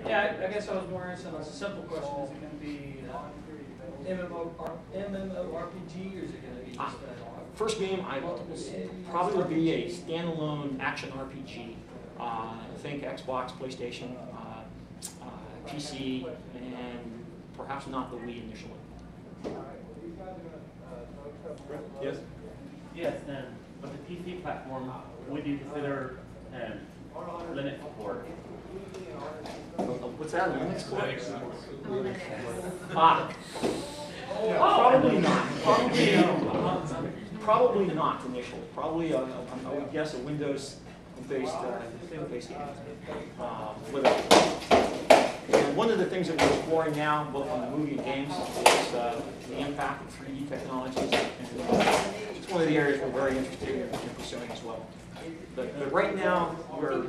Yeah, I guess I was more interested in a simple question. Is it going to be MMORPG, or is it going to be just first game, I probably would be a standalone action RPG. Think Xbox, PlayStation, PC, and perhaps not the Wii initially. Yes? Yes, but the PC platform, would you consider Linux support? What's that? Linux support? Probably not initially. Probably, I would guess a Windows-based game. And one of the things that we're exploring now, both on the movie and games, is the impact of 3D technologies. And it's one of the areas we're very interested in pursuing as well. But right now, we're...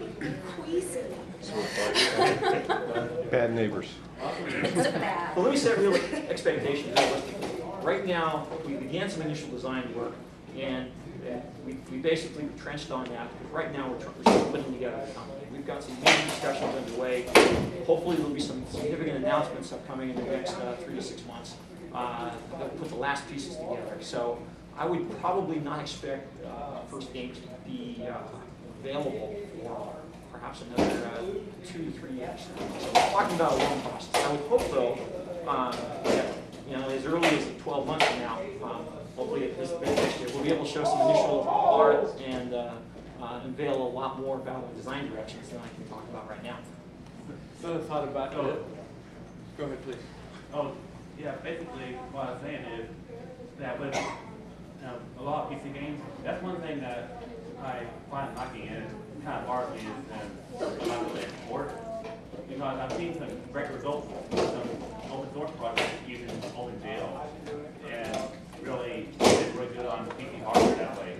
Bad neighbors. Well, let me set real expectations realistically. Right now, we began some initial design work, and we basically trenched on that, because right now we're still putting together the company. We've got some major discussions underway. Hopefully there'll be some significant announcements upcoming in the next 3 to 6 months that will put the last pieces together. So I would probably not expect first game to be available for perhaps another 2 to 3 years. So we're talking about a long process. I would hope, though, that as early as 12 months from now, hopefully at this next year, we'll be able to show some initial art and unveil a lot more about the design directions than I can talk about right now. Another thought about it. Go ahead, please. Oh, yeah, basically what I was saying is that with a lot of PC games, that's one thing that I find lacking in kind of hardly is lack of support. Because I've seen some great results with some open source projects using OpenGL, and really did really good on PC hardware that way.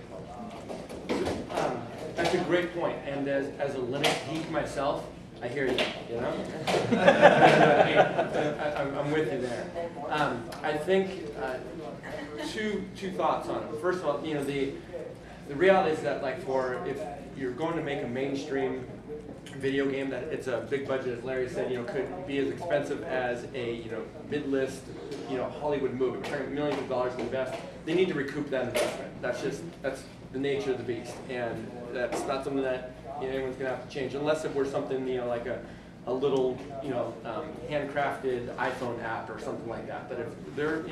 That's a great point. And as a Linux geek myself, I hear you. You know, I'm with you there. I think two thoughts on it. First of all, the reality is that if you're going to make a mainstream video game, that it's a big budget, as Larry said, could be as expensive as a mid-list Hollywood movie. We're talking millions of dollars to invest. They need to recoup that investment. That's the nature of the beast, and that's not something that anyone's going to have to change, unless it were something like a little handcrafted iPhone app or something like that. But if they're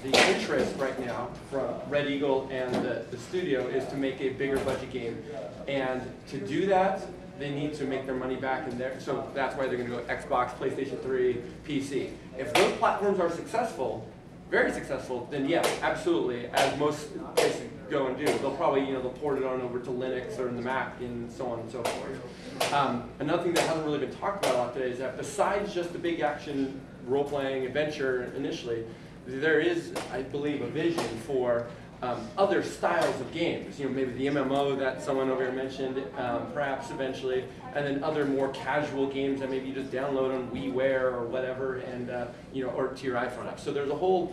the interest right now from Red Eagle and the studio is to make a bigger budget game, and to do that, they need to make their money back in there. So that's why they're going to go Xbox, PlayStation 3, PC. If those platforms are successful, very successful, then yes, absolutely, as most places go and do, they'll probably they'll port it on over to Linux or the Mac and so on and so forth. Another thing that hasn't really been talked about a lot today is that besides just the big action role-playing adventure initially, there is, I believe, a vision for other styles of games. Maybe the MMO that someone over here mentioned, perhaps eventually, and then other more casual games that maybe you just download on WiiWare or whatever, and or to your iPhone app. So there's a whole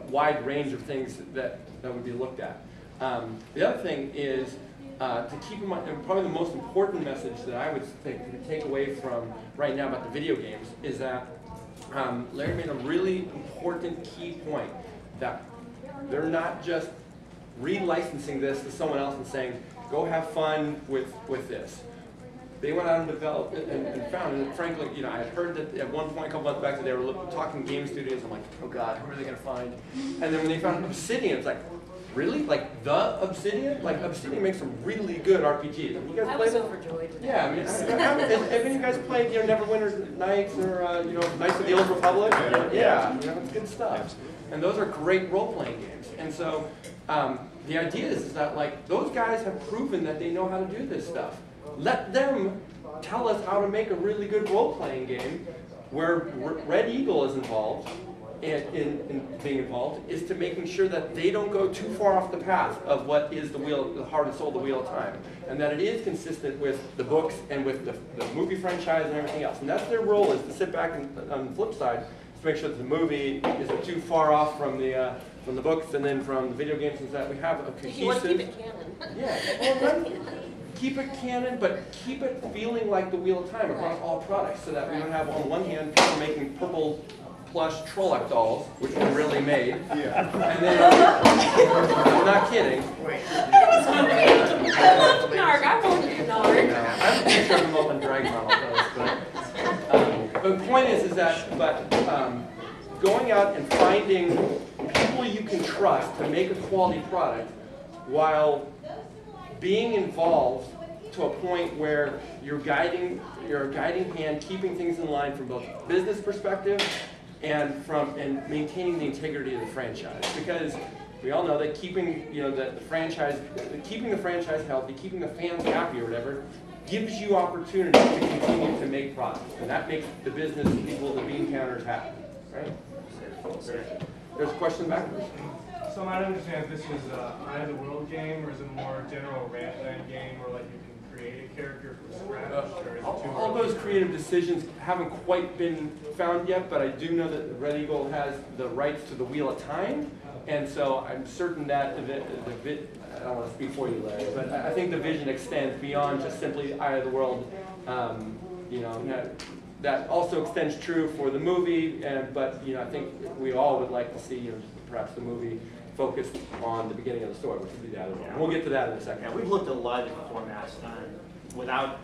wide range of things that would be looked at. The other thing is to keep in mind, and probably the most important message that I would think to take away from right now about the video games is that Larry made a really important key point that they're not just relicensing this to someone else and saying, go have fun with this. They went out and developed and found, and frankly, I had heard that at one point a couple months back that they were talking game studios. I'm like, oh God, who are they going to find? And then when they found Obsidian, it's like, really? Like the Obsidian? Like Obsidian makes some really good RPGs. You guys I was overjoyed. Yeah, I mean, have any of you guys played Neverwinter Nights or Knights of the Old Republic? Yeah, it's good stuff. And those are great role-playing games. And so the idea is that those guys have proven that they know how to do this stuff. Let them tell us how to make a really good role-playing game where Red Eagle is involved. In being involved is to making sure that they don't go too far off the path of what is the heart and soul of the Wheel of Time, and that it is consistent with the books and with the movie franchise and everything else. And that's their role, is to sit back and on the flip side, to make sure that the movie isn't too far off from the books and then from the video games, and that we have a cohesive. You want to keep it canon. Yeah. Well, keep it canon, but keep it feeling like the Wheel of Time across all products, so that we don't have on one hand people making purple plush Trolloc dolls, which were really made. Yeah. And then, I'm not kidding. I love Narg. I won't do Narg. I have a picture of them up on Dragon. But the point is that, going out and finding people you can trust to make a quality product, while being involved to a point where you're a guiding hand, keeping things in line from both a business perspective and maintaining the integrity of the franchise. Because we all know that keeping the franchise healthy, keeping the fans happy or whatever, gives you opportunity to continue to make products, and that makes the business people, the bean counters, happy, right? There's a question back there. So I don't understand if this is Eye of the World game, or is it a more general Rantland game, or like you can create a character from scratch, or is it All those creative decisions haven't quite been found yet, but I do know that Red Eagle has the rights to the Wheel of Time, and so I'm certain that I don't want to speak for you, Larry, but I think the vision extends beyond just simply Eye of the World. That also extends true for the movie, but I think we all would like to see perhaps the movie focused on the beginning of the story, which would be the other one. We'll get to that in a second. Yeah, we've looked at a lot of different formats, without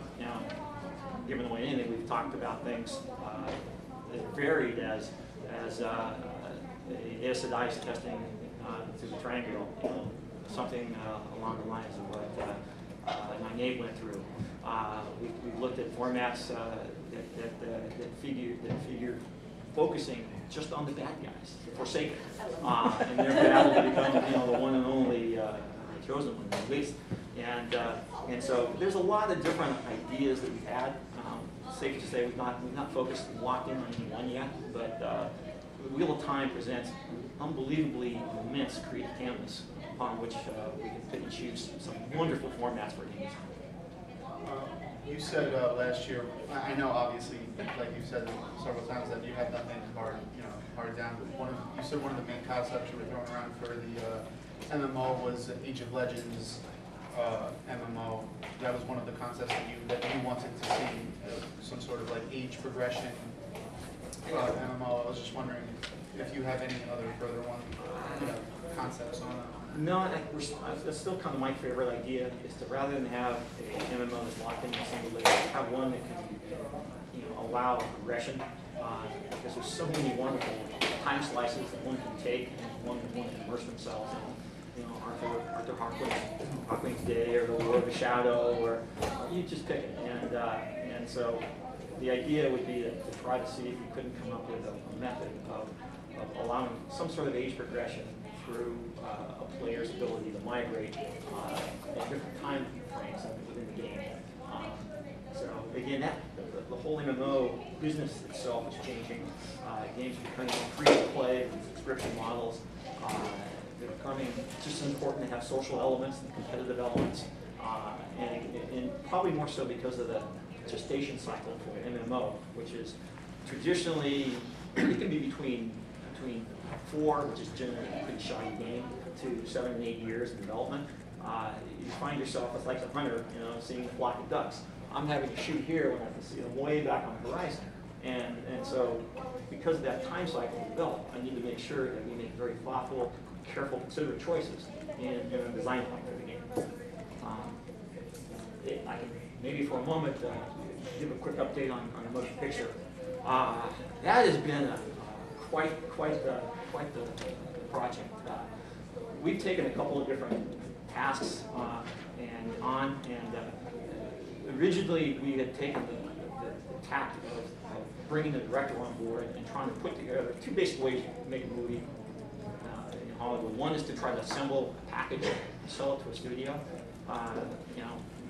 giving away anything. We've talked about things as varied as the acid ice testing through the triangle, something along the lines of what my Nate went through. We've looked at formats that figure focusing just on the bad guys, the Forsaken, and their battle to become the one and only chosen one, at least. And so there's a lot of different ideas that we've had. Safe to say we've not focused and locked in on any one yet, but the Wheel of Time presents unbelievably immense creative canvas upon which we can pick and choose some wonderful formats for games. You said last year, I know obviously, like you said several times, that you had nothing hard down, but you said one of the main concepts you were throwing around for the MMO was Age of Legends MMO. That was one of the concepts that you wanted to see, some sort of like age progression MMO. I was just wondering if you have any other further concepts on that. No, that's still kind of my favorite idea, is to rather than have an MMO that's locked in a single layer, have one that can allow progression, because there's so many wonderful time slices that one can take and one can immerse themselves in. Arthur Hawkwing's Day, or the War of the Shadow, or you just pick it. And so the idea would be to try to see if we couldn't come up with a method of allowing some sort of age progression through a player's ability to migrate at different time frames within the game. So again, the whole MMO business itself is changing. Games are becoming more free to play with subscription models. They're becoming just as important to have social elements and competitive elements, and probably more so because of the gestation cycle for an MMO, which is traditionally, it can be between 4, which is generally a pretty shoddy game, to 7 and 8 years in development. You find yourself as like a hunter, seeing a flock of ducks. I'm having to shoot here when I can see them way back on the horizon. And so, because of that time cycle developed, I need to make sure that we make very thoughtful, careful, considerate choices in a design point for the game. I can maybe for a moment give a quick update on the motion picture. That has been quite the project. We've taken a couple of different tasks and originally we had taken the tactic of bringing the director on board and trying to put together 2 basic ways to make a movie in Hollywood. One is to try to assemble a package and sell it to a studio.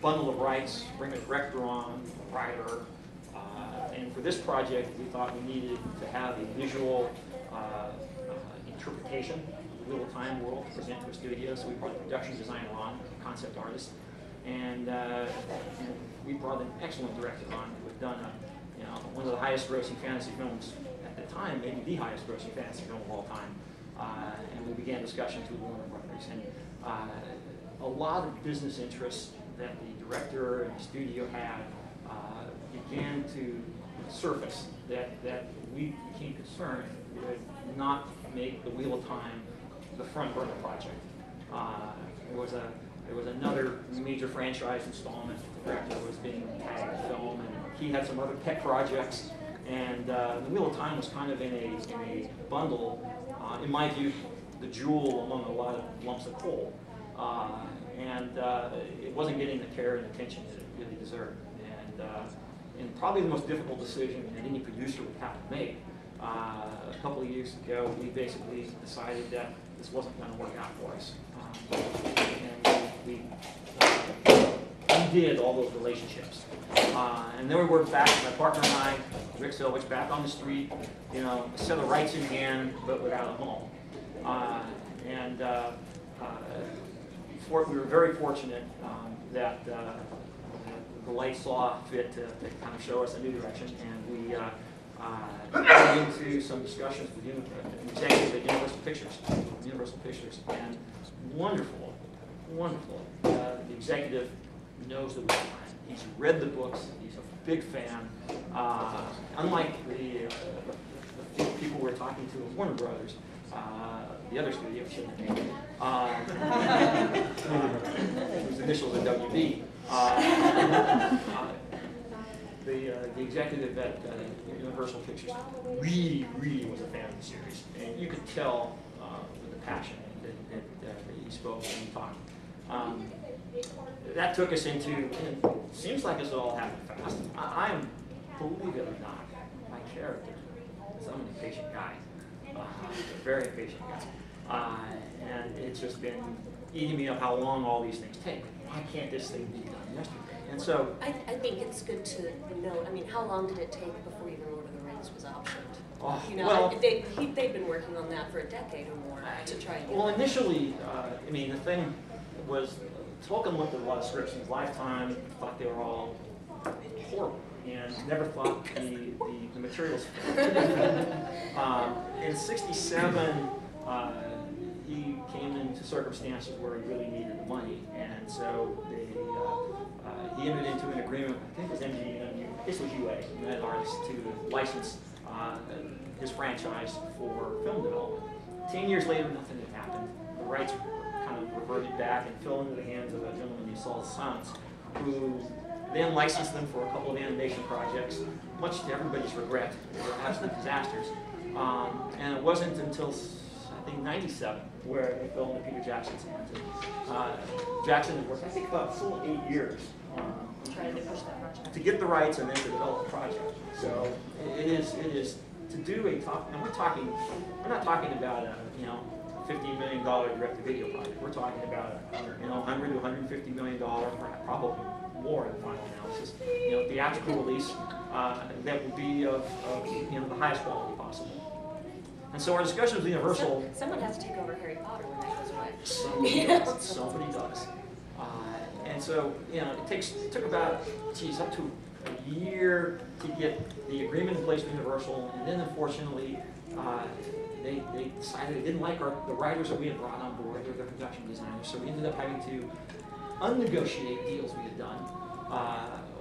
Bundle of rights, bring a director on, a writer. And for this project, we thought we needed to have a visual interpretation of the Wheel of Time world to present to a studio. So we brought the production designer on, a concept artist, and we brought an excellent director on who had done one of the highest grossing fantasy films at the time, maybe the highest grossing fantasy film of all time. And we began discussions with Warner Brothers, and a lot of business interests that the director and the studio had began to surface that we became concerned would not make the Wheel of Time the front burner project. There was another major franchise installment. The director was being tagged film, and he had some other pet projects. And the Wheel of Time was kind of in a bundle, in my view, the jewel among a lot of lumps of coal. And it wasn't getting the care and attention that it really deserved. And probably the most difficult decision that any producer would have to make. A couple of years ago, we basically decided that this wasn't going to work out for us. And we did all those relationships. And then we were back, my partner and I, Rick Silvich, back on the street, you know, a set of rights in hand, but without a home. We were very fortunate that the light saw fit to kind of show us a new direction, and we got into some discussions with executives at Universal Pictures, and wonderful. The executive knows the Wheel of Time. He's read the books. He's a big fan. Unlike the people we're talking to at Warner Brothers, the other studio, shouldn't have named whose initials are WB. The executive at Universal Pictures really was a fan of the series, and you could tell with the passion that he spoke when he talked. That took us into, and it seems like this all happened fast. I'm, believe it or not, my character is I'm an impatient guy, a very impatient guy. And it's just been eating me up how long all these things take. Why can't this thing be done yesterday? And so I think it's good to know, I mean, how long did it take before even Lord of the Rings was optioned? You know, well, they've been working on that for a decade or more to try and get well, initially, I mean, the thing was, Tolkien looked at a lot of scripts in his lifetime, thought they were all horrible, and never thought the materials fit. In '67, he came into circumstances where he really needed the money, and so he entered into an agreement, I think it was MGM, this was UA, United Artists, to license his franchise for film development. 10 years later, nothing had happened. The rights kind of reverted back and fell into the hands of a gentleman named Saul Sons, who then licensed them for a couple of animation projects, much to everybody's regret. They were absolute disasters. And it wasn't until, I think, '97 where they fell into Peter Jackson's hands. Jackson had worked, I think, about full 8 years trying to push that project. to get the rights and then to develop the project. So it is to do a top, and we're not talking about a, you know, $50 million direct-to-video project. We're talking about a, you know, $100 to $150 million, probably more in the final analysis, you know, theatrical release that would be of you know, the highest quality possible. And so our discussions with Universal. Someone has to take over Harry Potter when that goes away. Somebody does. And so, you know, it took about, up to a year to get the agreement in place with Universal, and then unfortunately, they decided they didn't like the writers that we had brought on board, or the production designers, so we ended up having to unnegotiate deals we had done,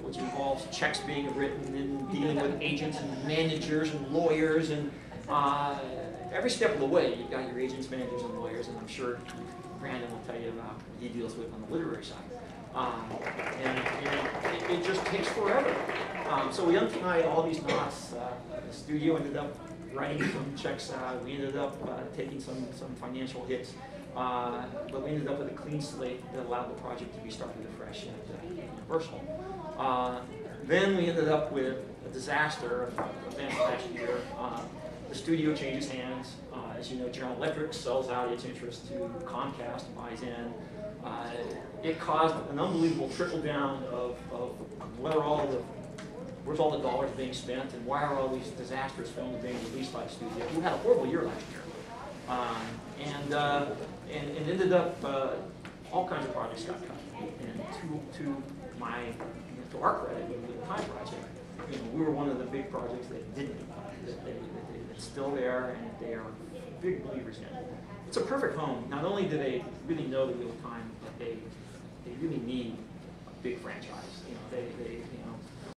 which involves checks being written and dealing with agents and managers and lawyers, and every step of the way you've got your agents, managers, and lawyers, and I'm sure Brandon will tell you about what he deals with on the literary side. And it just takes forever. So we untied all these knots. The studio ended up writing some checks out. We ended up taking some financial hits. But we ended up with a clean slate that allowed the project to be started afresh at Universal. Then we ended up with a disaster event last year. The studio changes hands. As you know, General Electric sells out its interest to Comcast and buys in. It caused an unbelievable trickle down of where's all the dollars being spent, and why are all these disastrous films being released by the studio, who had a horrible year last year. And ended up, all kinds of projects got cut. And to our credit, with the Time Project, you know, we were one of the big projects that didn't get cut. It's still there, and they are big believers in it. It's a perfect home. Not only do they really know the Wheel of Time, but they really need big franchise. You know, they